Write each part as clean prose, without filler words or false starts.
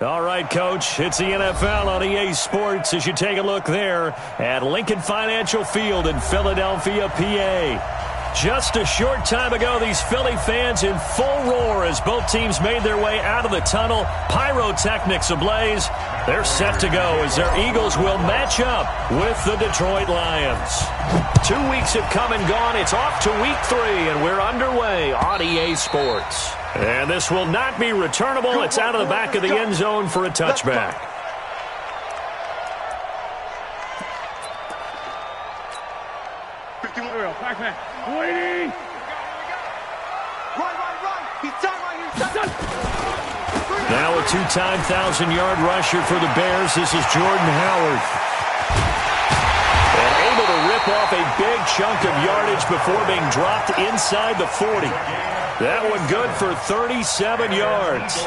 All right, Coach, it's the NFL on EA Sports as you take a look there at Lincoln Financial Field in Philadelphia, PA. Just a short time ago, these Philly fans in full roar as both teams made their way out of the tunnel. Pyrotechnics ablaze. They're set to go as their Eagles will match up with the Detroit Lions. 2 weeks have come and gone. It's off to week 3, and we're underway on EA Sports. And this will not be returnable. It's out of the back of the end zone for a touchback. Now a two-time 1,000-yard rusher for the Bears. This is Jordan Howard. And able to rip off a big chunk of yardage before being dropped inside the 40. That one good for 37 yards.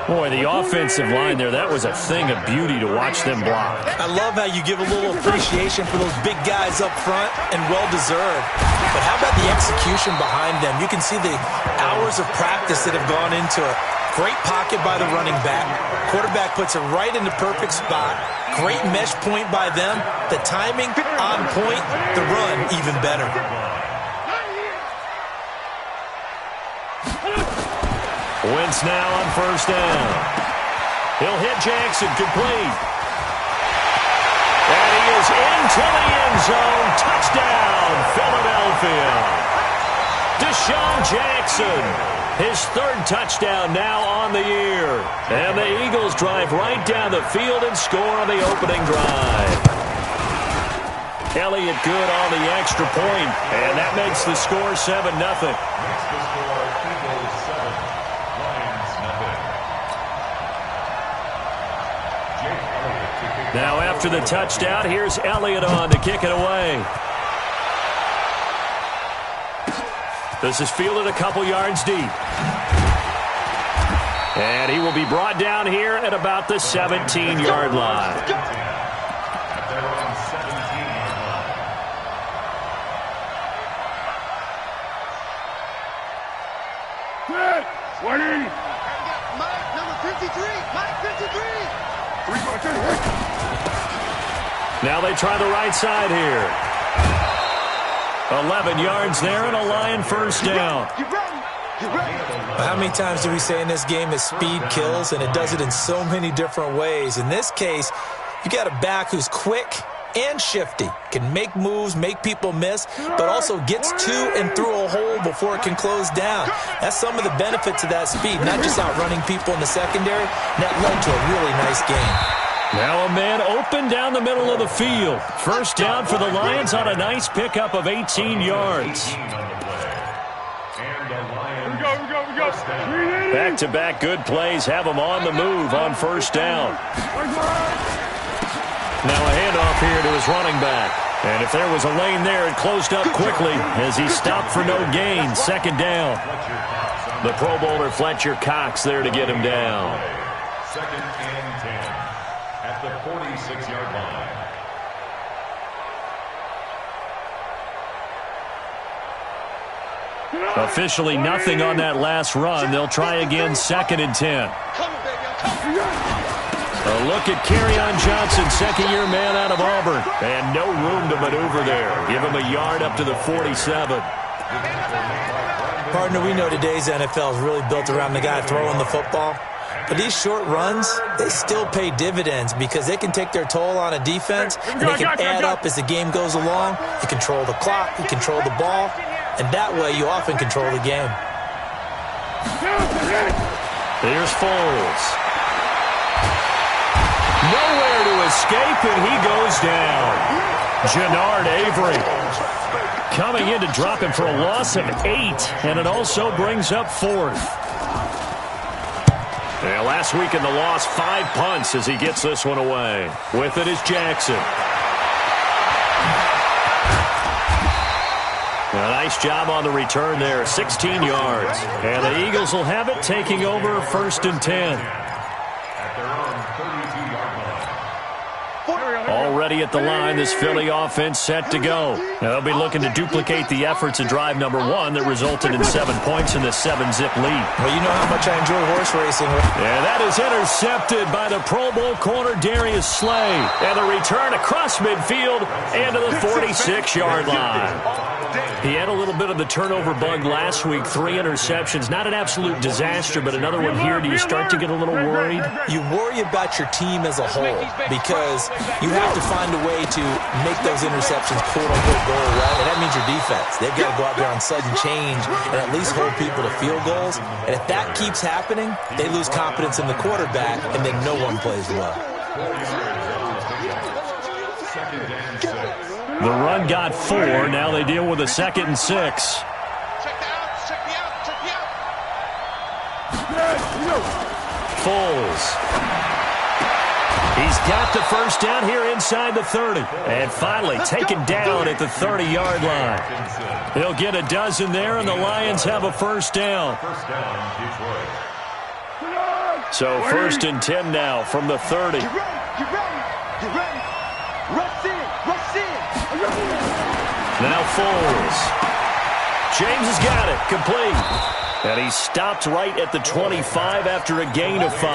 Boy, the offensive line there, that was a thing of beauty to watch them block. I love how you give a little appreciation for those big guys up front, and well-deserved. But how about the execution behind them? You can see the hours of practice that have gone into it. Great pocket by the running back. Quarterback puts it right in the perfect spot. Great mesh point by them. The timing on point. The run even better. Wentz now on first down. He'll hit Jackson complete. And he is into the end zone. Touchdown, Philadelphia. Deshaun Jackson, his 3rd touchdown now on the year. And the Eagles drive right down the field and score on the opening drive. Elliott good on the extra point, and that makes the score 7-0. Now after the touchdown, here's Elliott on to kick it away. This is fielded a couple yards deep. And he will be brought down here at about the 17-yard line. Mike, number 53. Mike, 53. Now they try the right side here. 11 yards there and a Lion first down. How many times do we say in this game that speed kills, and it does it in so many different ways? In this case, you got a back who's quick and shifty, can make moves, make people miss, but also gets to and through a hole before it can close down. That's some of the benefits of that speed, not just outrunning people in the secondary. That led to a really nice game. Now a man open down the middle of the field. First down for the Lions on a nice pickup of 18 yards. Back-to-back good plays have him on the move on first down. Now a handoff here to his running back. And if there was a lane there, it closed up quickly as he stopped for no gain. 2nd down. The Pro Bowler Fletcher Cox there to get him down. 2nd and 10 at the 46-yard line. Officially nothing on that last run. They'll try again 2nd and 10. A look at Kerryon Johnson, 2nd-year man out of Auburn. And no room to maneuver there. Give him a yard up to the 47. Partner, we know today's NFL is really built around the guy throwing the football. But these short runs, they still pay dividends because they can take their toll on a defense, and they can add up as the game goes along. You control the clock, you control the ball, and that way you often control the game. Here's Foles. Nowhere to escape, and he goes down. Jannard Avery coming in to drop him for a loss of 8, and it also brings up 4th. Yeah, last week in the loss, 5 punts as he gets this one away. With it is Jackson. A nice job on the return there, 16 yards. And the Eagles will have it, taking over 1st and 10. ready at the line. This Philly offense set to go. Now they'll be looking to duplicate the efforts of drive number 1 that resulted in 7 points in the 7-zip lead. Well, you know how much I enjoy horse racing. And that is intercepted by the Pro Bowl corner Darius Slay. And the return across midfield and to the 46-yard line. He had a little bit of the turnover bug last week. 3 interceptions. Not an absolute disaster, but another one here. Do you start to get a little worried? You worry about your team as a whole because you have to find a way to make those interceptions quote-unquote go away, and that means your defense. They've got to go out there on sudden change and at least hold people to field goals. And if that keeps happening, they lose confidence in the quarterback, and then no one plays well. The run got 4. Now they deal with a 2nd and 6. Check the out. Foles. He's got the first down here inside the 30. And finally taken down at the 30-yard line. He'll get a dozen there, and the Lions have a first down. So 1st and 10 now from the 30. Get ready. Rush in. Now Foles. James has got it. Complete. And he stopped right at the 25 after a gain of 5.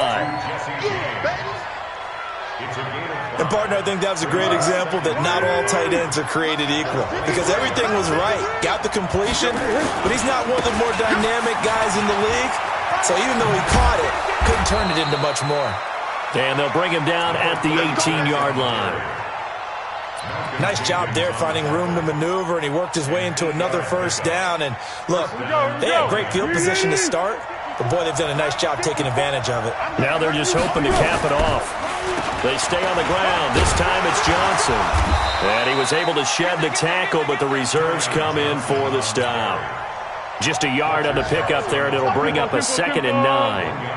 And, partner, I think that was a great example that not all tight ends are created equal because everything was right. Got the completion, but he's not one of the more dynamic guys in the league. So even though he caught it, couldn't turn it into much more. And they'll bring him down at the 18-yard line. Nice job there finding room to maneuver, and he worked his way into another first down. And, look, they had great field position to start, but, boy, they've done a nice job taking advantage of it. Now they're just hoping to cap it off. They stay on the ground. This time it's Johnson. And he was able to shed the tackle, but the reserves come in for the stop. Just a yard on the pickup there, and it'll bring up a 2nd and 9.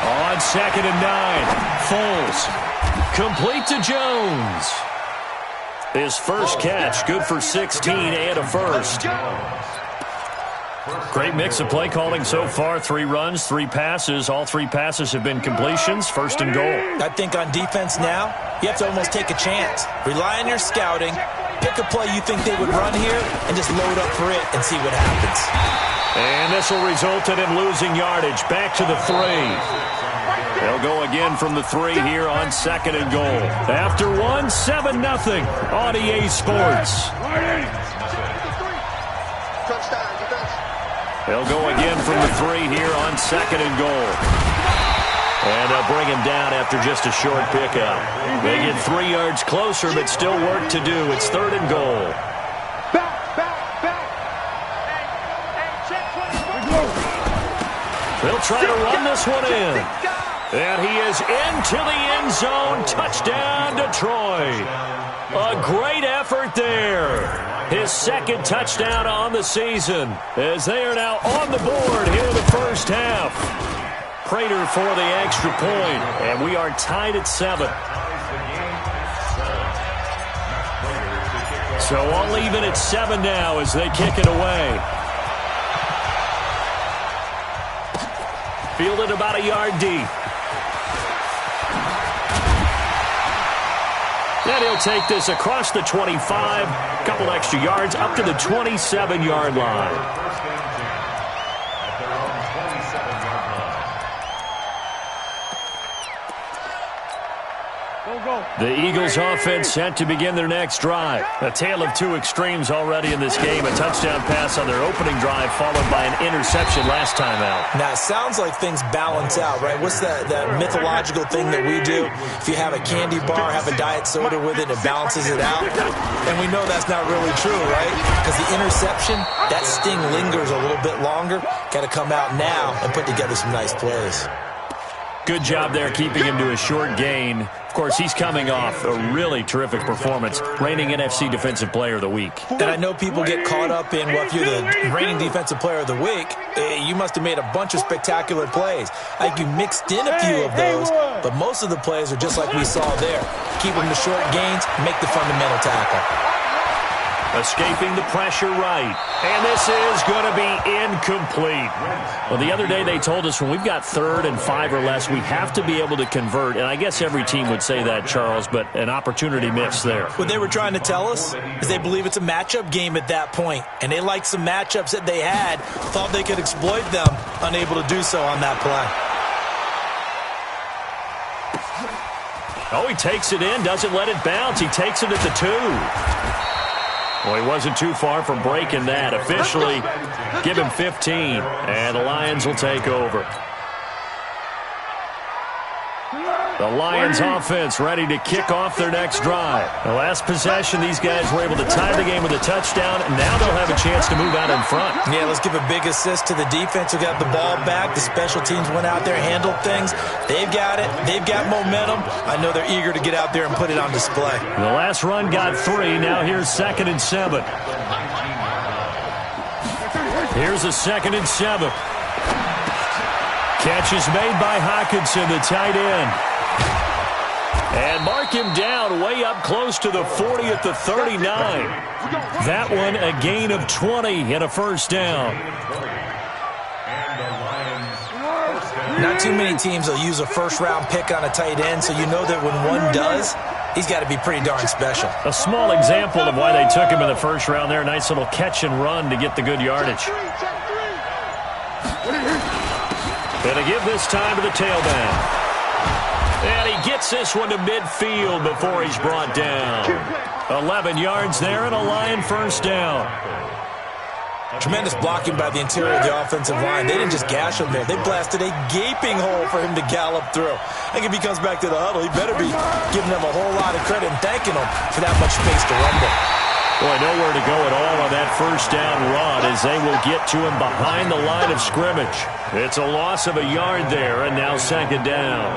On 2nd and 9, Foles. Complete to Jones. His first catch, good for 16 and a first. Great mix of play calling so far. 3 runs, 3 passes. All 3 passes have been completions. 1st and goal. I think on defense now, you have to almost take a chance. Rely on your scouting. Pick a play you think they would run here and just load up for it and see what happens. And this will result in him losing yardage. Back to the 3. They'll go again from the 3 here on 2nd and goal. After 1, 7-0 on EA Sports. They'll go again from the 3 here on 2nd and goal. And they'll bring him down after just a short pickup. They get 3 yards closer, but still work to do. It's 3rd and goal. They'll try to run this one in. And he is into the end zone. Touchdown, Detroit. A great effort there. His 2nd touchdown on the season as they are now on the board here in the first half. Prater for the extra point, and we are tied at 7. So all even at 7 now as they kick it away. Fielded about a yard deep. And he'll take this across the 25, a couple extra yards, up to the 27-yard line. The Eagles offense set to begin their next drive. A tale of 2 extremes already in this game. A touchdown pass on their opening drive followed by an interception last time out. Now, it sounds like things balance out, right? What's that mythological thing that we do? If you have a candy bar, have a diet soda with it, it balances it out. And we know that's not really true, right? Because the interception, that sting lingers a little bit longer. Got to come out now and put together some nice plays. Good job there keeping him to a short gain. Of course, he's coming off a really terrific performance, reigning NFC Defensive Player of the Week. And I know people get caught up in, well, if you're the reigning Defensive Player of the Week, you must have made a bunch of spectacular plays. I think you mixed in a few of those, but most of the plays are just like we saw there. Keep them to short gains, make the fundamental tackle. Escaping the pressure right. And this is going to be incomplete. Well, the other day they told us when we've got 3rd and 5 or less, we have to be able to convert. And I guess every team would say that, Charles, but an opportunity missed there. What they were trying to tell us is they believe it's a matchup game at that point. And they liked some matchups that they had, thought they could exploit them, unable to do so on that play. Oh, he takes it in, doesn't let it bounce. He takes it at the 2. Well, he wasn't too far from breaking that. Officially, give him 15, and the Lions will take over. The Lions offense ready to kick off their next drive. The last possession, these guys were able to tie the game with a touchdown, and now they'll have a chance to move out in front. Yeah, let's give a big assist to the defense who got the ball back. The special teams went out there, handled things. They've got it. They've got momentum. I know they're eager to get out there and put it on display. The last run got 3. Now here's 2nd and 7. Here's a 2nd and 7. Catch is made by Hawkinson, the tight end. And mark him down way up close to the 40 at the 39. That one a gain of 20 and a first down. Not too many teams will use a first-round pick on a tight end, so you know that when one does, he's got to be pretty darn special. A small example of why they took him in the first round there. Nice little catch and run to get the good yardage. Going to give this time to the tailback. And he gets this one to midfield before he's brought down. 11 yards there and a Lion first down. Tremendous blocking by the interior of the offensive line. They didn't just gash him there. They blasted a gaping hole for him to gallop through. I think if he comes back to the huddle, he better be giving them a whole lot of credit and thanking them for that much space to rumble. Boy, nowhere to go at all on that first down run as they will get to him behind the line of scrimmage. It's a loss of a yard there, and now 2nd down.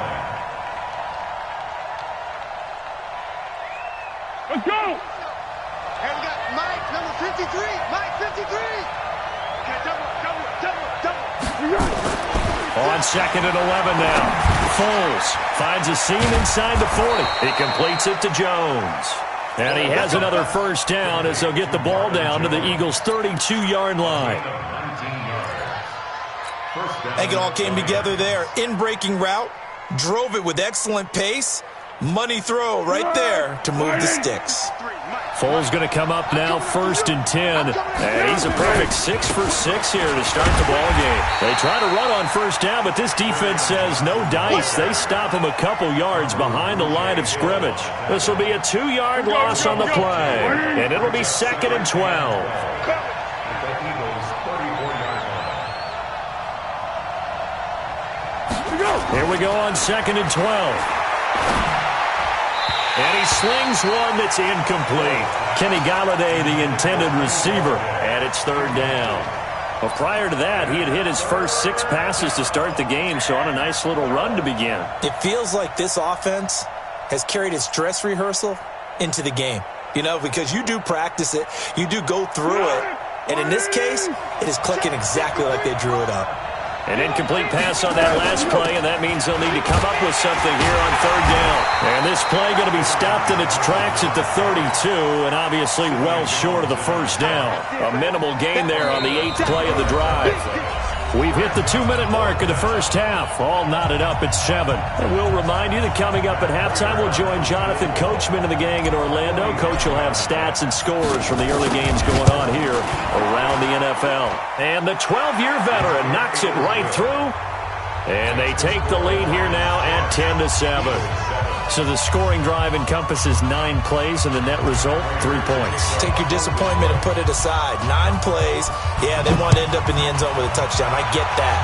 Let's go! And we got Mike, number 53. Mike, 53. Okay, double. On 2nd and 11 now. Foles finds a seam inside the 40. He completes it to Jones. And he has another first down as they'll get the ball down to the Eagles' 32-yard line. I think it all came together there. In-breaking route, drove it with excellent pace. Money throw right there to move the sticks. Foles going to come up now, 1st and 10. And he's a perfect 6 for 6 here to start the ball game. They try to run on first down, but this defense says no dice. They stop him a couple yards behind the line of scrimmage. This will be a 2-yard loss on the play. And it'll be 2nd and 12. Here we go on 2nd and 12. And he slings one that's incomplete. Kenny Galladay, the intended receiver, and it's 3rd down. Well, prior to that, he had hit his first 6 passes to start the game, so on a nice little run to begin. It feels like this offense has carried its dress rehearsal into the game. You know, because you do practice it, you do go through it, and in this case, it is clicking exactly like they drew it up. An incomplete pass on that last play, and that means they'll need to come up with something here on 3rd down. And this play going to be stopped in its tracks at the 32, and obviously well short of the first down. A minimal gain there on the 8th play of the drive. We've hit the 2-minute mark of the first half. All knotted up at 7. And we'll remind you that coming up at halftime, we'll join Jonathan Coachman and the gang in Orlando. Coach will have stats and scores from the early games going on here around the NFL. And the 12-year veteran knocks it right through. And they take the lead here now at 10-7. So the scoring drive encompasses 9 plays, and the net result, 3 points. Take your disappointment and put it aside. 9 plays. Yeah, they want to end up in the end zone with a touchdown. I get that.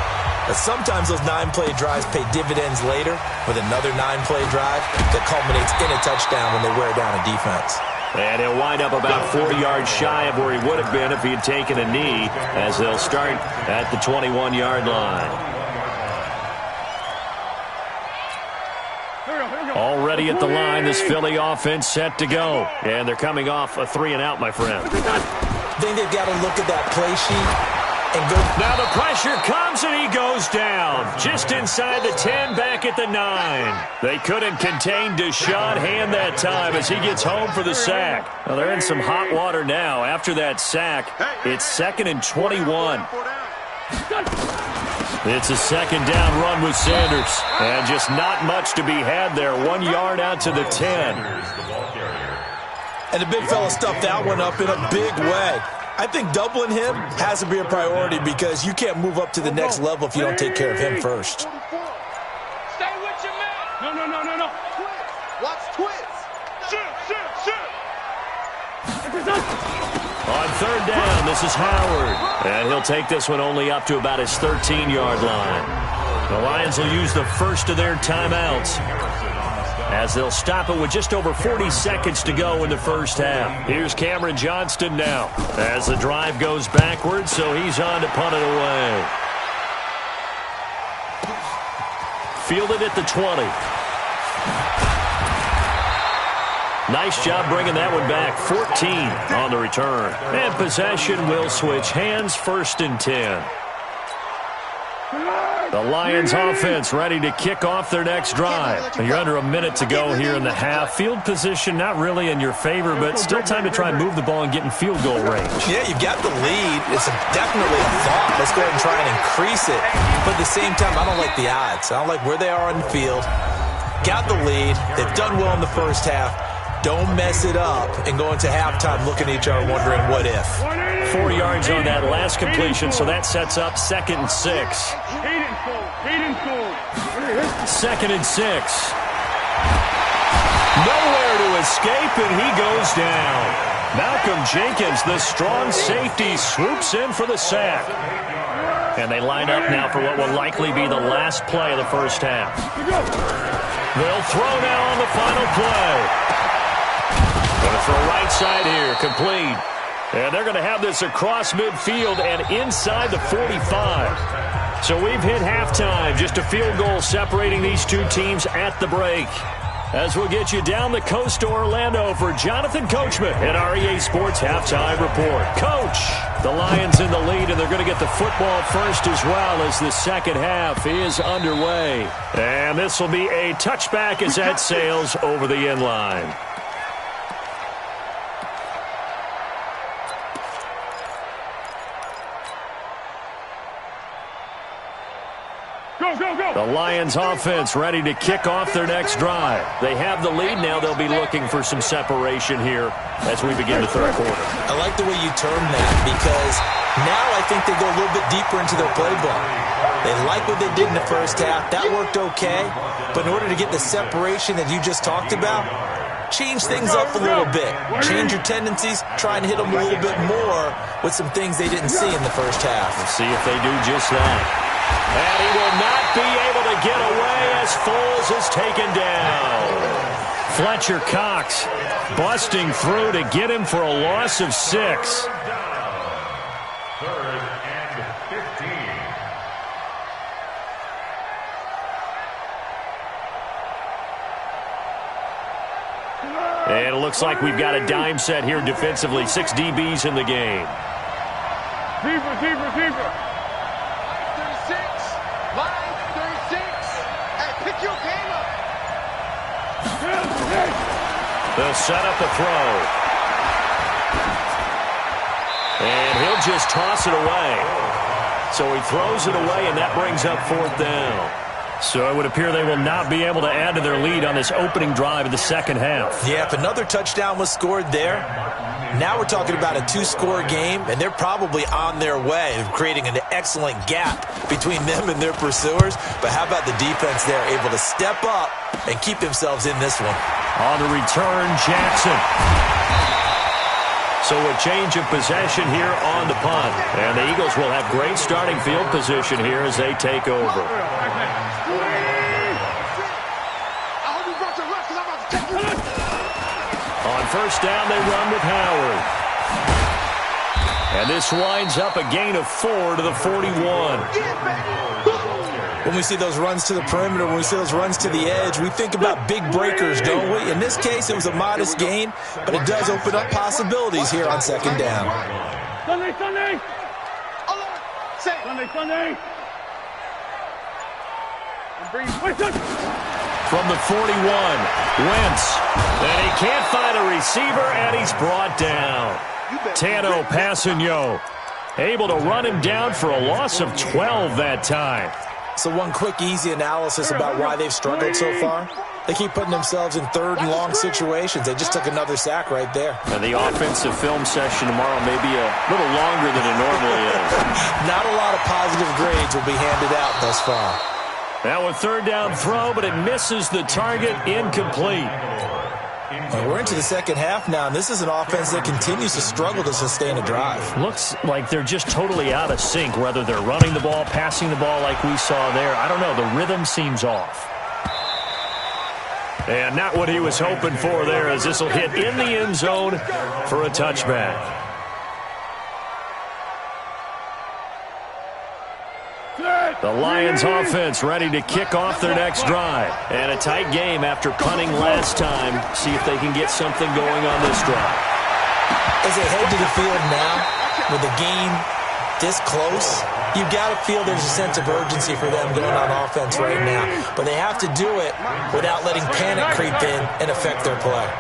But sometimes those 9-play drives pay dividends later with another 9-play drive that culminates in a touchdown when they wear down a defense. And he'll wind up about 4 yards shy of where he would have been if he had taken a knee, as they'll start at the 21-yard line. Already at the line, this Philly offense set to go. And they're coming off a 3-and-out, my friend. I think they've got to look at that play sheet and go. Now the pressure comes and he goes down. Just inside the 10, back at the 9. They couldn't contain Deshaun Hand that time as he gets home for the sack. Well, they're in some hot water now. After that sack, it's 2nd and 21. It's a 2nd down run with Sanders. And just not much to be had there. 1 yard out to the 10. And the big fella stuffed that one up in a big way. I think doubling him has to be a priority because you can't move up to the next level if you don't take care of him first. Stay with your man. No. Twist. Watch twist. Shoot. On 3rd down, this is Howard. And he'll take this one only up to about his 13-yard line. The Lions will use the first of their timeouts as they'll stop it with just over 40 seconds to go in the first half. Here's Cameron Johnston now as the drive goes backwards, so he's on to punt it away. Fielded at the 20. Nice job bringing that one back. 14 on the return. And possession will switch hands, 1st and 10. The Lions offense ready to kick off their next drive. You're under a minute to go here in the half. Field position not really in your favor, but still time to try and move the ball and get in field goal range. Yeah, you've got the lead. It's definitely a thought. Let's go ahead and try and increase it. But at the same time, I don't like the odds. I don't like where they are on the field. Got the lead. They've done well in the first half. Don't mess it up and go into halftime looking at each other wondering what if. 4 yards on that last completion, so that sets up 2nd and 6. 2nd and 6. Nowhere to escape, and he goes down. Malcolm Jenkins, the strong safety, swoops in for the sack. And they line up now for what will likely be the last play of the first half. They'll throw now on the final play. Going to throw right side here, complete. And they're going to have this across midfield and inside the 45. So we've hit halftime. Just a field goal separating these two teams at the break. As we'll get you down the coast to Orlando for Jonathan Coachman at our EA Sports Halftime Report. Coach, the Lions in the lead, and they're going to get the football first as well as the second half is underway. And this will be a touchback as that sails over the end line. The Lions offense ready to kick off their next drive. They have the lead now. They'll be looking for some separation here as we begin the third quarter. I like the way you term that because now I think they go a little bit deeper into their playbook. They like what they did in the first half. That worked okay. But in order to get the separation that you just talked about, change things up a little bit. Change your tendencies. Try and hit them a little bit more with some things they didn't see in the first half. Let's see if they do just that. And he will not be able to get away as Foles is taken down. Fletcher Cox busting through to get him for a loss of 6. 3rd and 15. And it looks like we've got a dime set here defensively. 6 DBs in the game. Receiver. Line 36. Hey, pick your game up. They'll set up a throw. And he'll just toss it away. So he throws it away, and that brings up 4th down. So it would appear they will not be able to add to their lead on this opening drive of the second half. Yeah, if another touchdown was scored there, now we're talking about a 2-score game, and they're probably on their way of creating an excellent gap between them and their pursuers. But how about the defense there, able to step up and keep themselves in this one? On the return, Jackson. So a change of possession here on the punt. And the Eagles will have great starting field position here as they take over. On first down, they run with Howard. And this winds up a gain of 4 to the 41. When we see those runs to the perimeter, when we see those runs to the edge, we think about big breakers, don't we? In this case, it was a modest gain, but it does open up possibilities here on second down. Sunday. Sunday. From the 41, Wentz. And he can't find a receiver, and he's brought down. Tano Passanio able to run him down for a loss of 12 that time. So one quick, easy analysis about why they've struggled so far. They keep putting themselves in third and long situations. They just took another sack right there. And the offensive film session tomorrow may be a little longer than it normally is. Not a lot of positive grades will be handed out thus far. Now a third down throw, but it misses the target, incomplete. And we're into the second half now, and this is an offense that continues to struggle to sustain a drive. Looks like they're just totally out of sync, whether they're running the ball, passing the ball like we saw there. I don't know. The rhythm seems off. And not what he was hoping for there, as this will hit in the end zone for a touchback. The Lions offense ready to kick off their next drive. And a tight game after punting last time. See if they can get something going on this drive. As they head to the field now, with the game this close, you've got to feel there's a sense of urgency for them going on offense right now. But they have to do it without letting panic creep in and affect their play.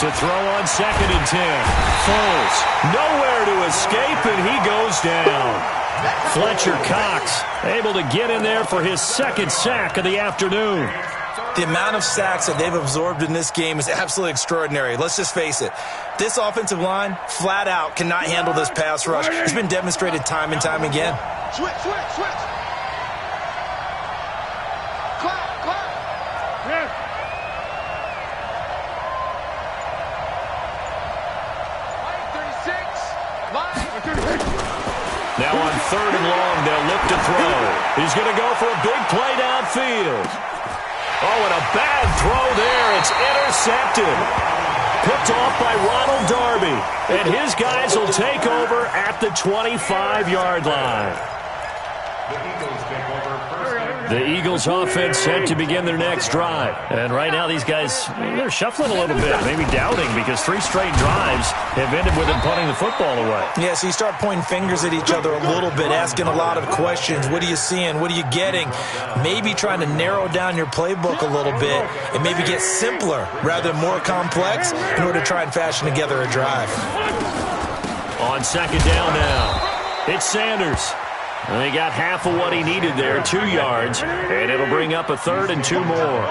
To throw on 2nd and 10. Foles nowhere to escape, and he goes down. Fletcher Cox able to get in there for his second sack of the afternoon. The amount of sacks that they've absorbed in this game is absolutely extraordinary. Let's just face it. This offensive line, flat out, cannot handle this pass rush. It's been demonstrated time and time again. Switch. Clock. Yeah. Now on 3rd and long, they'll look to throw. He's going to go for a big play downfield. Oh, and a bad throw there. It's intercepted. Picked off by Ronald Darby. And his guys will take over at the 25-yard line. The Eagles offense set to begin their next drive. And right now these guys, they're shuffling a little bit, maybe doubting, because 3 straight drives have ended with them punting the football away. Yeah, so you start pointing fingers at each other a little bit, asking a lot of questions. What are you seeing? What are you getting? Maybe trying to narrow down your playbook a little bit and maybe get simpler rather than more complex in order to try and fashion together a drive. On 2nd down now, it's Sanders. And he got half of what he needed there, 2 yards, and it'll bring up a 3rd and 2 more.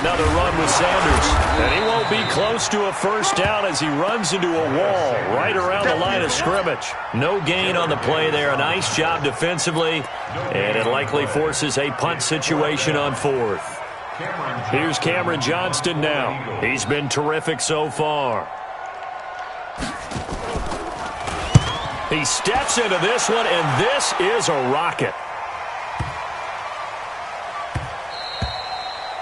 Another run with Sanders, and he won't be close to a first down as he runs into a wall right around the line of scrimmage. No gain on the play there. A nice job defensively, and it likely forces a punt situation on 4th. Here's Cameron Johnston now. He's been terrific so far. He steps into this one, and this is a rocket.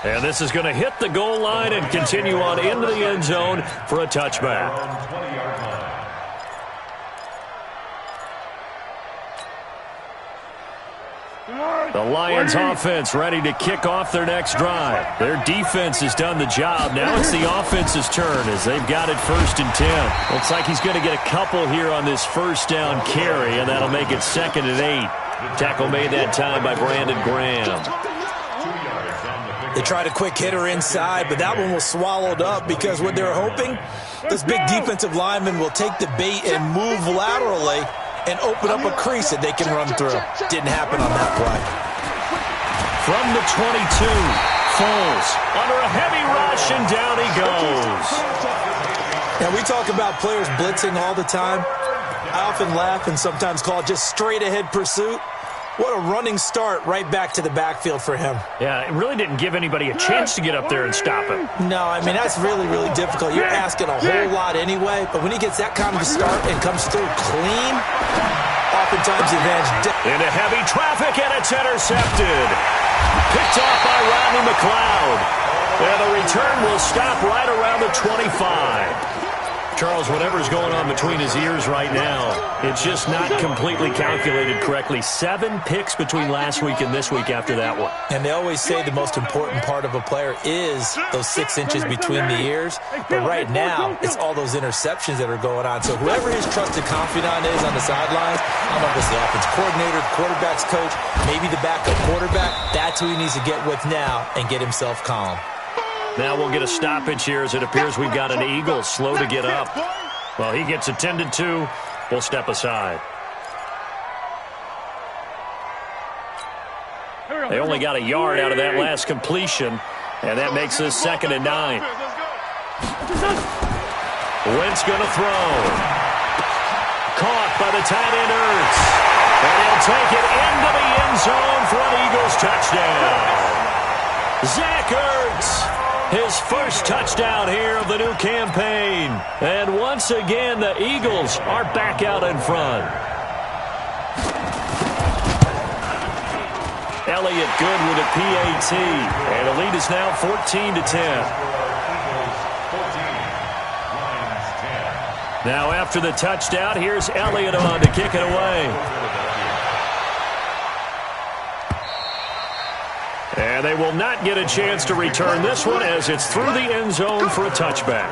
And this is going to hit the goal line and continue on into the end zone for a touchback. The Lions offense ready to kick off their next drive. Their defense has done the job. Now it's the offense's turn as they've got it 1st and 10. Looks like he's going to get a couple here on this first down carry, and that'll make it 2nd and 8. Tackle made that time by Brandon Graham. They tried a quick hitter inside, but that one was swallowed up because what they're hoping, this big defensive lineman will take the bait and move laterally and open up a crease that they can run through. Didn't happen on that play. From the 22, Foles under a heavy rush, and down he goes. Now, we talk about players blitzing all the time. I often laugh and sometimes call it just straight-ahead pursuit. What a running start right back to the backfield for him. Yeah, it really didn't give anybody a chance to get up there and stop him. No, I mean, that's really, really difficult. You're asking a whole lot anyway, but when he gets that kind of a start and comes through clean, oftentimes the advantage. Into heavy traffic, and it's intercepted. Picked off by Rodney McLeod. And the return will stop right around the 25. Charles, whatever's going on between his ears right now, it's just not completely calculated correctly. 7 picks between last week and this week after that one. And they always say the most important part of a player is those 6 inches between the ears. But right now, it's all those interceptions that are going on. So whoever his trusted confidant is on the sidelines, I don't know if it's the offense coordinator, the quarterback's coach, maybe the backup quarterback, that's who he needs to get with now and get himself calm. Now we'll get a stoppage here as it appears we've got an Eagle slow to get up. Well, he gets attended to. We'll step aside. They only got a yard out of that last completion, and that makes this 2nd and 9. Wentz going to throw. Caught by the tight end Ertz. And he'll take it into the end zone for an Eagles touchdown. Zach Ertz. His first touchdown here of the new campaign. And once again, the Eagles are back out in front. Elliott good with a PAT. And the lead is now 14-10. Now after the touchdown, here's Elliott on to kick it away. And they will not get a chance to return this one as it's through the end zone for a touchback.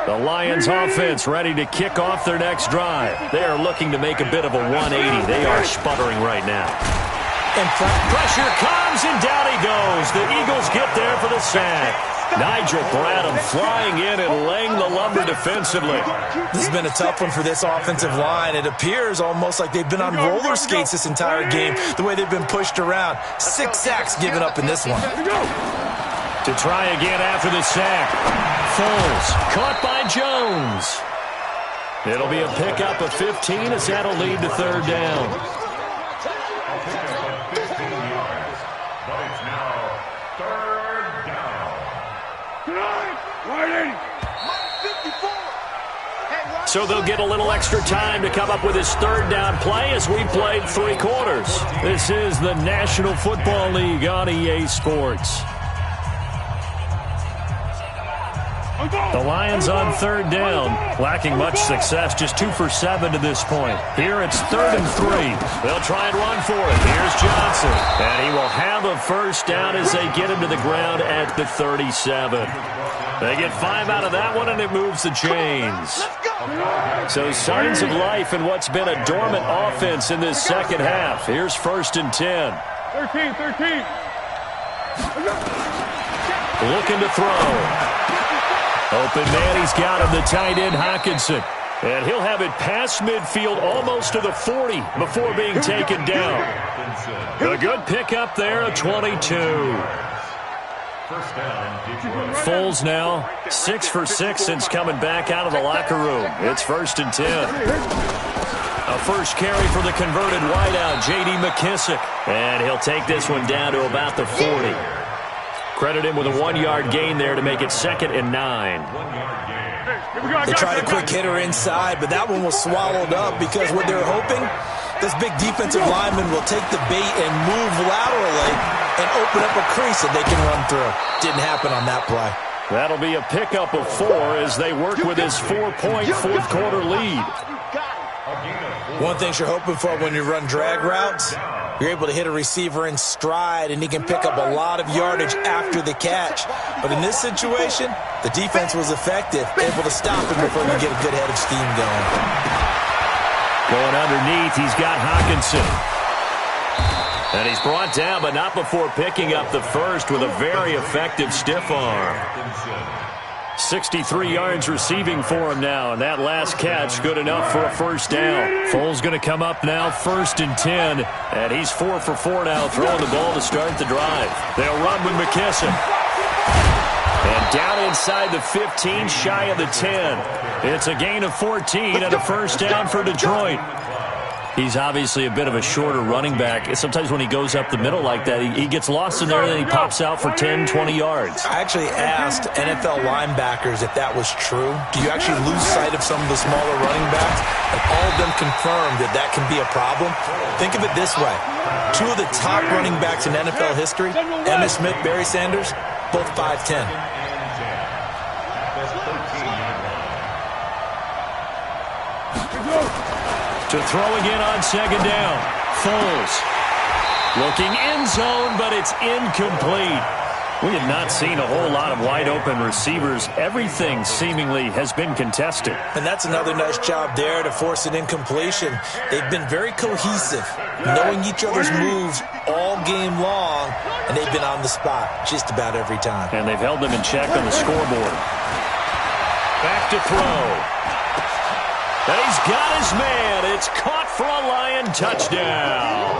The Lions offense ready to kick off their next drive. They are looking to make a bit of a 180. They are sputtering right now. And pressure comes, and down he goes. The Eagles get there for the sack. Nigel Bradham flying in and laying the lumber defensively. This has been a tough one for this offensive line. It appears almost like they've been on roller skates this entire game, the way they've been pushed around. 6 sacks given up in this one. To try again after the sack. Foles caught by Jones. It'll be a pickup of 15 as that'll lead to 3rd down. So they'll get a little extra time to come up with his 3rd down play as we played 3 quarters. This is the National Football League on EA Sports. The Lions on 3rd down, lacking much success, just 2 for 7 to this point. Here it's 3rd and 3. They'll try and run for it. Here's Johnson, and he will have a 1st down as they get him to the ground at the 37. They get 5 out of that one, and it moves the chains. So signs of life in what's been a dormant offense in this second half. Here's 1st and 10. 13. Looking to throw. Open man, he's got him, the tight end Hockenson. And he'll have it past midfield almost to the 40 before being taken down. A good pickup there, a 22. Foles now 6 for 6 since coming back out of the locker room. It's 1st and 10. A first carry for the converted wideout, J.D. McKissick. And he'll take this one down to about the 40. Credit him with a 1-yard gain there to make it 2nd and 9. They tried a quick hitter inside, but that one was swallowed up because what they were hoping, this big defensive lineman will take the bait and move laterally and open up a crease that they can run through. Didn't happen on that play. That'll be a pickup of 4 as they work with his 4-point 4th quarter lead. One thing you're hoping for when you run drag routes, you're able to hit a receiver in stride, and he can pick up a lot of yardage after the catch. But in this situation, the defense was effective, able to stop him before he could get a good head of steam going. Going underneath, he's got Hockenson. And he's brought down, but not before picking up the 1st with a very effective stiff arm. 63 yards receiving for him now, and that last catch good enough for a 1st down. Foles going to come up now, 1st and 10, and he's 4 for 4 now, throwing the ball to start the drive. They'll run with McKissick. And down inside the 15, shy of the 10. It's a gain of 14 and a 1st down for Detroit. He's obviously a bit of a shorter running back. Sometimes when he goes up the middle like that, he gets lost in there and then he pops out for 10, 20 yards. I actually asked NFL linebackers if that was true. Do you actually lose sight of some of the smaller running backs? And all of them confirmed that that can be a problem. Think of it this way. Two of the top running backs in NFL history, Emmitt Smith, Barry Sanders, both 5'10". To throw again on second down. Foles looking end zone, but it's incomplete. We have not seen a whole lot of wide-open receivers. Everything seemingly has been contested. And that's another nice job there to force an incompletion. They've been very cohesive, knowing each other's moves all game long, and they've been on the spot just about every time. And they've held them in check on the scoreboard. Back to throw. And he's got his man. It's caught for a Lion touchdown.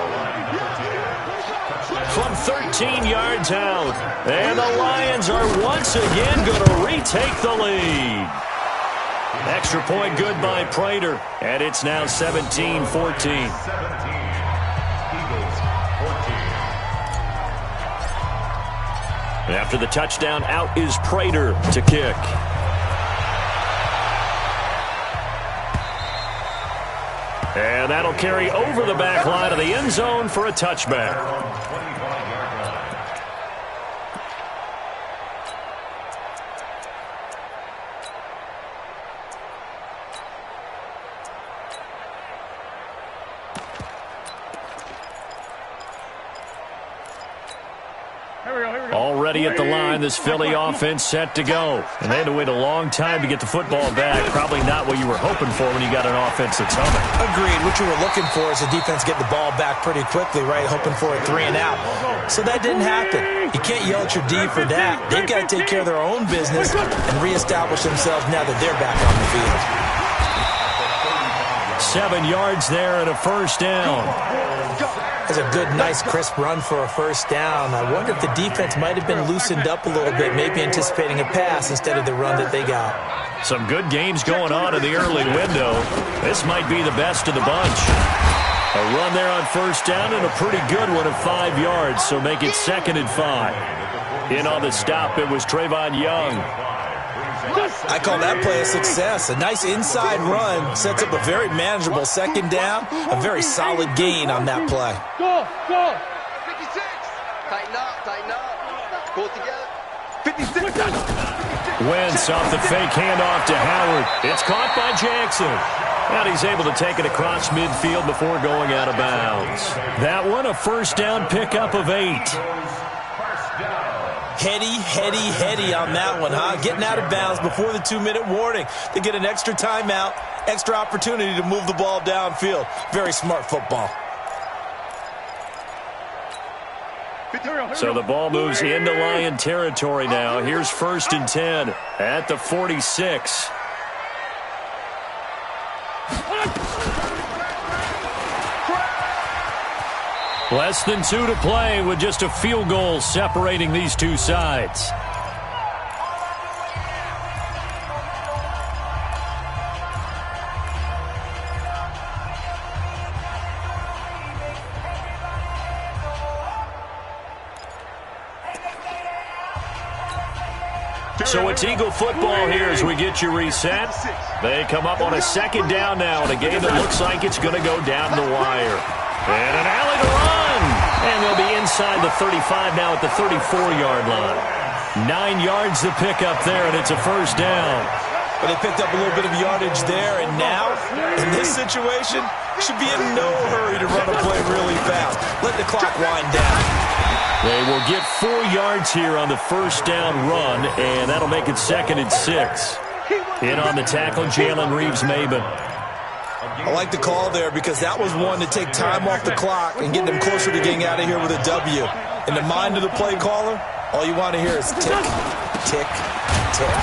From 13 yards out. And the Lions are once again going to retake the lead. Extra point good by Prater. And it's now 17-14. After the touchdown, out is Prater to kick. And that'll carry over the back line of the end zone for a touchback. Already at the line, this Philly offense set to go. And they had to wait a long time to get the football back. Probably not what you were hoping for when you got an offense that's humming. Agreed. What you were looking for is the defense get the ball back pretty quickly, right? Hoping for a 3 and out. So that didn't happen. You can't yell at your D for that. They've got to take care of their own business and reestablish themselves now that they're back on the field. 7 yards there and a first down. That's a good, nice, crisp run for a first down. I wonder if the defense might have been loosened up a little bit, maybe anticipating a pass instead of the run that they got. Some good games going on in the early window. This might be the best of the bunch. A run there on first down and a pretty good one of 5 yards, so make it 2nd and 5. In on the stop, it was Trayvon Young. I call that play a success. A nice inside run sets up a very manageable second down, a very solid gain on that play. Go! 56! Tighten up. Pull it together. 56! Wentz off the fake handoff to Howard. It's caught by Jackson. And he's able to take it across midfield before going out of bounds. That one, a first down pickup of 8. Heady on that one, huh? Getting out of bounds before the 2-minute warning. They get an extra timeout, extra opportunity to move the ball downfield. Very smart football. So the ball moves into Lion territory now. Here's 1st and 10 at the 46. Less than 2 to play with just a field goal separating these two sides. So it's Eagle football here as we get you reset. They come up on a 2nd down now in a game that looks like it's going to go down the wire. And an alley to run. And they'll be inside the 35 now at the 34-yard line. 9 yards to pick up there, and it's a first down. But they picked up a little bit of yardage there, and now, in this situation, should be in no hurry to run a play really fast. Let the clock wind down. They will get 4 yards here on the first down run, and that'll make it 2nd and 6. In on the tackle, Jalen Reeves-Maybin. I like the call there because that was one to take time off the clock and get them closer to getting out of here with a W. In the mind of the play caller, all you want to hear is tick, tick, tick.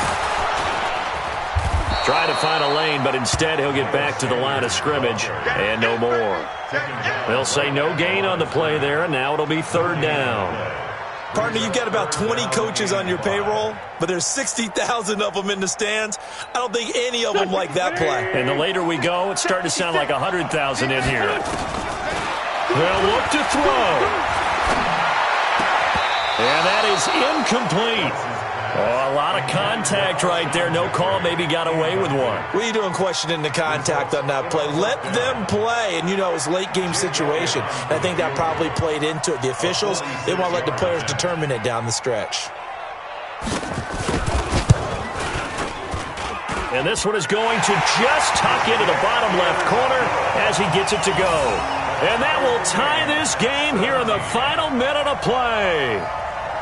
Try to find a lane, but instead he'll get back to the line of scrimmage and no more. They'll say no gain on the play there, and now it'll be 3rd down. Partner, you've got about 20 coaches on your payroll, but there's 60,000 of them in the stands. I don't think any of them like that play. And the later we go, it's starting to sound like 100,000 in here. They'll look to throw. And that is incomplete. Oh, a lot of contact right there. No call, maybe got away with one. What are you doing questioning the contact on that play? Let them play. And, you know, it's a late-game situation. And I think that probably played into it. The officials, they want to let the players determine it down the stretch. And this one is going to just tuck into the bottom left corner as he gets it to go. And that will tie this game here in the final minute of play.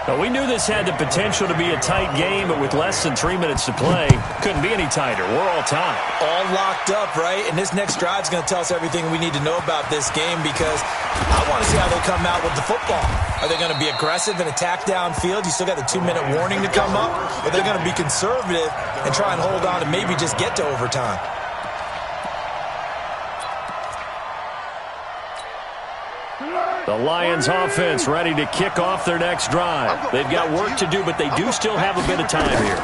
Now, we knew this had the potential to be a tight game, but with less than 3 minutes to play, couldn't be any tighter. We're all tied. All locked up, right? And this next drive is going to tell us everything we need to know about this game because I want to see how they come out with the football. Are they going to be aggressive and attack downfield? You still got the 2-minute warning to come up? Or they're going to be conservative and try and hold on and maybe just get to overtime? The Lions offense ready to kick off their next drive. They've got work to do, but they do still have a bit of time here.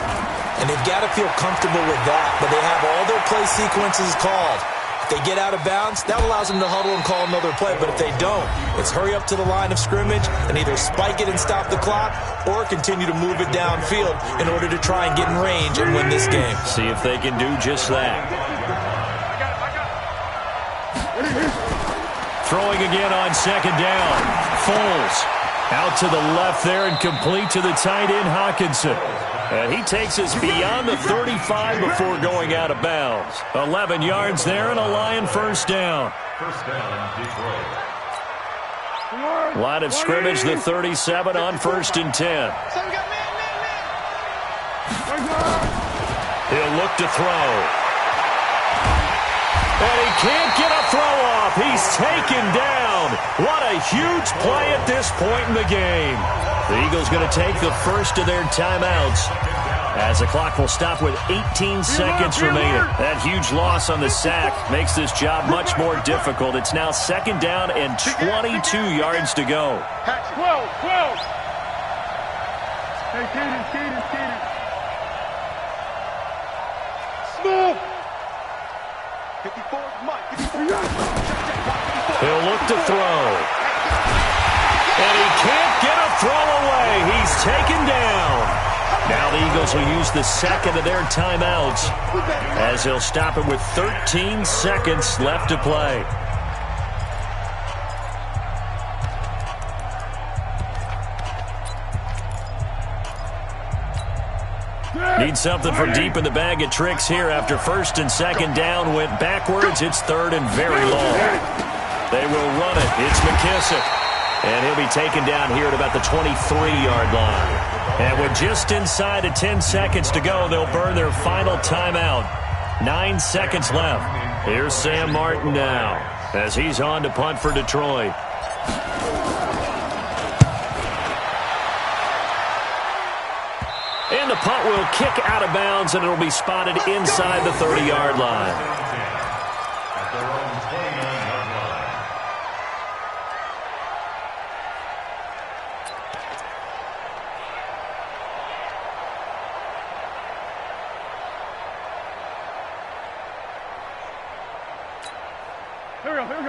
And they've got to feel comfortable with that, but they have all their play sequences called. If they get out of bounds, that allows them to huddle and call another play, but if they don't, it's hurry up to the line of scrimmage and either spike it and stop the clock or continue to move it downfield in order to try and get in range and win this game. See if they can do just that. Throwing again on second down. Foles out to the left there and complete to the tight end, Hawkinson. And he takes us beyond the 35 before going out of bounds. 11 yards there and a Lion first down. First down, Detroit. Line of scrimmage, the 37 on 1st and 10. He'll look to throw. And he can't get a throw off. He's taken down. What a huge play at this point in the game. The Eagles going to take the first of their timeouts as the clock will stop with 18 seconds remaining. That huge loss on the sack makes this job much more difficult. It's now second down and 22 yards to go. 12. Hey, Kaden. Smooth. 54, Mike. 54. He'll look to throw. And he can't get a throw away. He's taken down. Now the Eagles will use the second of their timeouts as they'll stop it with 13 seconds left to play. Need something from deep in the bag of tricks here after first and second down went backwards. It's third and very long. They will run it. It's McKissick. And he'll be taken down here at about the 23-yard line. And with just inside of 10 seconds to go, they'll burn their final timeout. 9 seconds left. Here's Sam Martin now as he's on to punt for Detroit. And the punt will kick out of bounds, and it'll be spotted inside the 30-yard line. At their own 29-yard line.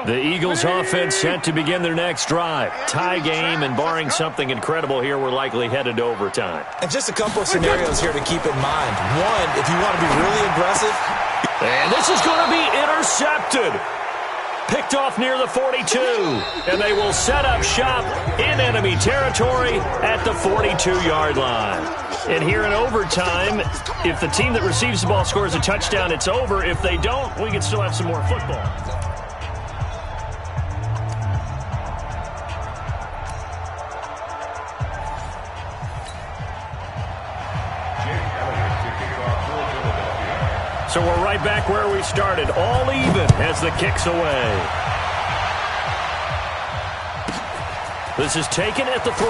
The Eagles offense set to begin their next drive. Tie game, and barring something incredible here, we're likely headed to overtime. And just a couple of scenarios here to keep in mind. One, if you want to be really aggressive. And this is going to be intercepted. Picked off near the 42. And they will set up shop in enemy territory at the 42-yard line. And here in overtime, if the team that receives the ball scores a touchdown, it's over. If they don't, we can still have some more football. So we're right back where we started, all even as the kick's away. This is taken at the 3.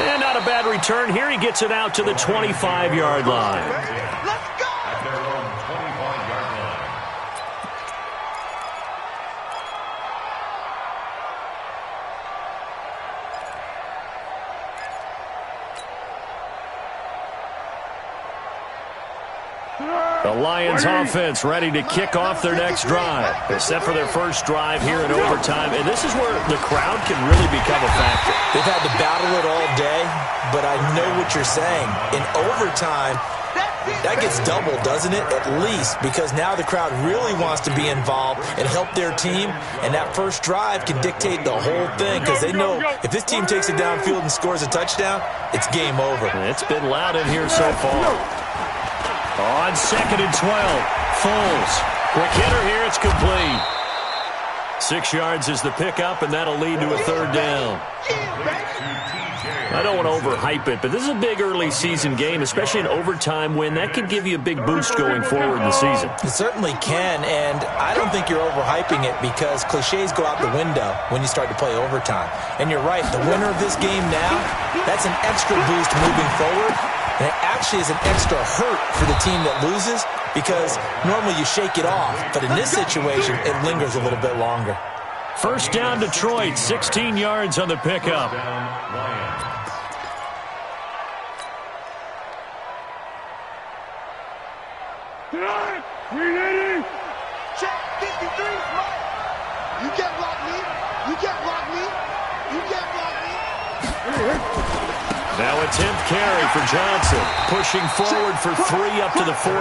And not a bad return here. He gets it out to the 25-yard line. Let's go! At their own 25-yard line. The Lions offense ready to kick off their next drive. They're set for their first drive here in overtime, and this is where the crowd can really become a factor. They've had to battle it all day, but I know what you're saying. In overtime, that gets double, doesn't it? At least, because now the crowd really wants to be involved and help their team, and that first drive can dictate the whole thing because they know if this team takes it downfield and scores a touchdown, it's game over. It's been loud in here so far. On 2nd and 12, Foles. Quick hitter here, it's complete. 6 yards is the pickup, and that'll lead to a third down. I don't want to overhype it, but this is a big early season game, especially an overtime win. That could give you a big boost going forward in the season. It certainly can, and I don't think you're overhyping it because cliches go out the window when you start to play overtime. And you're right, the winner of this game now, that's an extra boost moving forward, and it actually is an extra hurt for the team that loses because normally you shake it off, but in this situation, it lingers a little bit longer. First down, Detroit, 16 yards on the pickup. Check 53. You can't block me. You can't block me. You can't block me. Now a 10th carry for Johnson. Pushing forward for 3 up to the 48.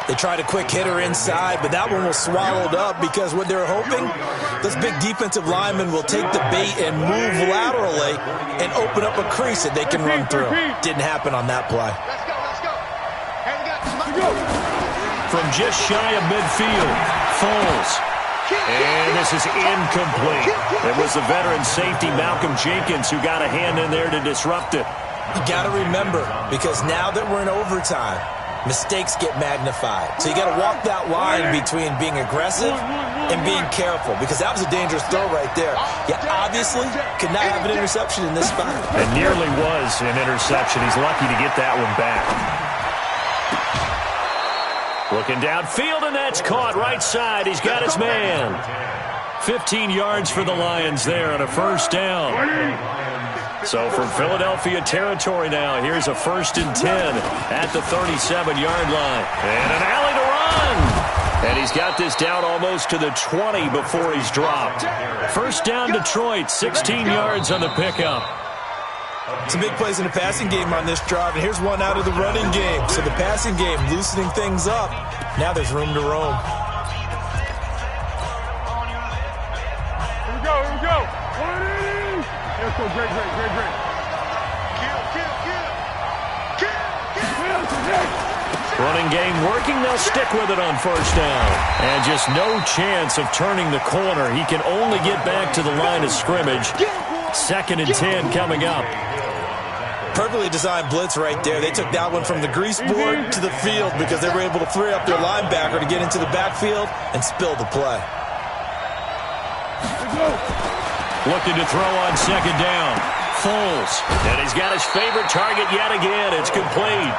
They tried a quick hitter inside, but that one was swallowed up because what they're hoping, those big defensive linemen will take the bait and move laterally and open up a crease that they can run through. Didn't happen on that play. Let's go. Let's go. Hey, go. From just shy of midfield, Foles. And this is incomplete. It was the veteran safety, Malcolm Jenkins, who got a hand in there to disrupt it. You got to remember, because now that we're in overtime, mistakes get magnified. So you got to walk that line between being aggressive and being careful, because that was a dangerous throw right there. You obviously could not have an interception in this spot. It nearly was an interception. He's lucky to get that one back. Looking downfield, and that's caught right side. He's got his man. 15 yards for the Lions there on a first down. So from Philadelphia territory now, here's a 1st and 10 at the 37-yard line. And an alley to run. And he's got this down almost to the 20 before he's dropped. First down, Detroit, 16 yards on the pickup. Some big plays in the passing game on this drive, and here's one out of the running game. So the passing game loosening things up. Now there's room to roam. Here we go. 180. Let's go. Great. Kill. Running game working. They'll stick with it on first down. And just no chance of turning the corner. He can only get back to the line of scrimmage. 2nd and 10 coming up. Perfectly designed blitz right there. They took that one from the grease board to the field because they were able to free up their linebacker to get into the backfield and spill the play. Looking to throw on 2nd down. Foles. And he's got his favorite target yet again. It's complete.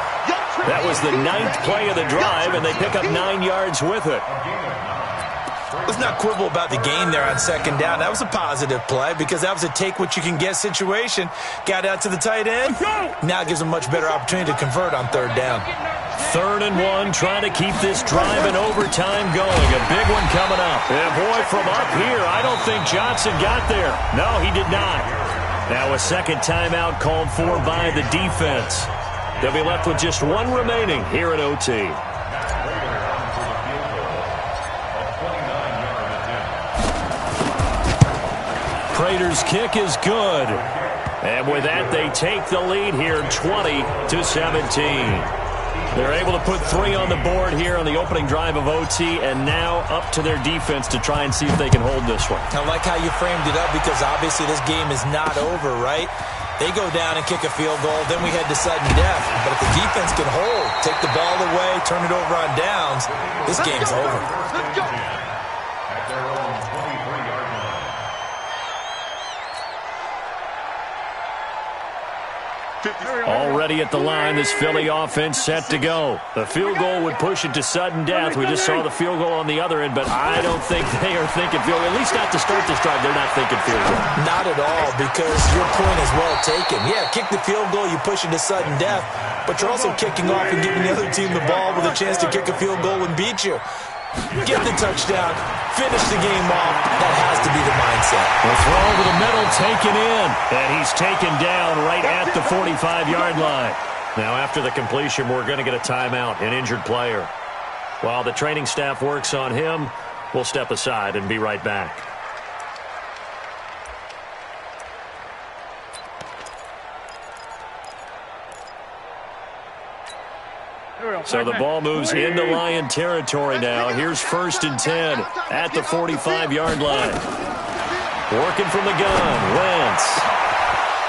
That was the 9th play of the drive, and they pick up 9 yards with it. Let's not quibble about the gain there on 2nd down. That was a positive play because that was a take-what-you-can-get situation. Got out to the tight end. Now it gives them a much better opportunity to convert on 3rd down. 3rd and 1, trying to keep this drive in overtime going. A big one coming up. And boy, from up here, I don't think Johnson got there. No, he did not. Now a 2nd timeout called for by the defense. They'll be left with just one remaining here at OT. Prater's kick is good. And with that, they take the lead here 20-17. They're able to put 3 on the board here on the opening drive of OT, and now up to their defense to try and see if they can hold this one. I like how you framed it up because obviously this game is not over, right? They go down and kick a field goal, then we head to sudden death. But if the defense can hold, take the ball away, turn it over on downs, this game's over. Let's go. At their own 23-yard line. Already at the line, this Philly offense set to go. The field goal would push it to sudden death. We just saw the field goal on the other end, but I don't think they are thinking field goal. At least not to start this drive. They're not thinking field goal. Not at all, because your point is well taken. Yeah, kick the field goal, you push it to sudden death, but you're also kicking off and giving the other team the ball with a chance to kick a field goal and beat you. Get the touchdown, finish the game off. That has to be the mindset. The throw over the middle taken in, and he's taken down right at the 45-yard line. Now, after the completion, we're going to get a timeout, an injured player. While the training staff works on him, we'll step aside and be right back. So the ball moves into Lion territory now. Here's 1st and 10 at the 45-yard line. Working from the gun, Wentz.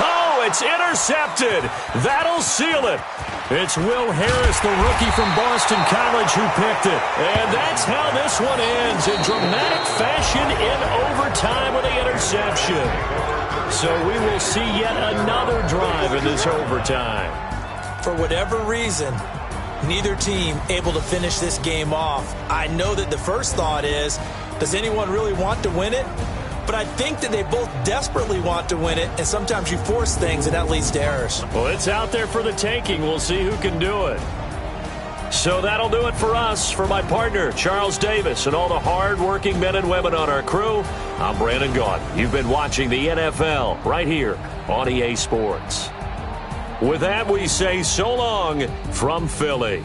Oh, it's intercepted. That'll seal it. It's Will Harris, the rookie from Boston College, who picked it. And that's how this one ends, in dramatic fashion in overtime with the interception. So we will see yet another drive in this overtime. For whatever reason, neither team able to finish this game off. I know that the first thought is, does anyone really want to win it? But I think that they both desperately want to win it, and sometimes you force things, and that leads to errors. Well, it's out there for the taking. We'll see who can do it. So that'll do it for us. For my partner, Charles Davis, and all the hard-working men and women on our crew, I'm Brandon Gaudin. You've been watching the NFL right here on EA Sports. With that, we say so long from Philly.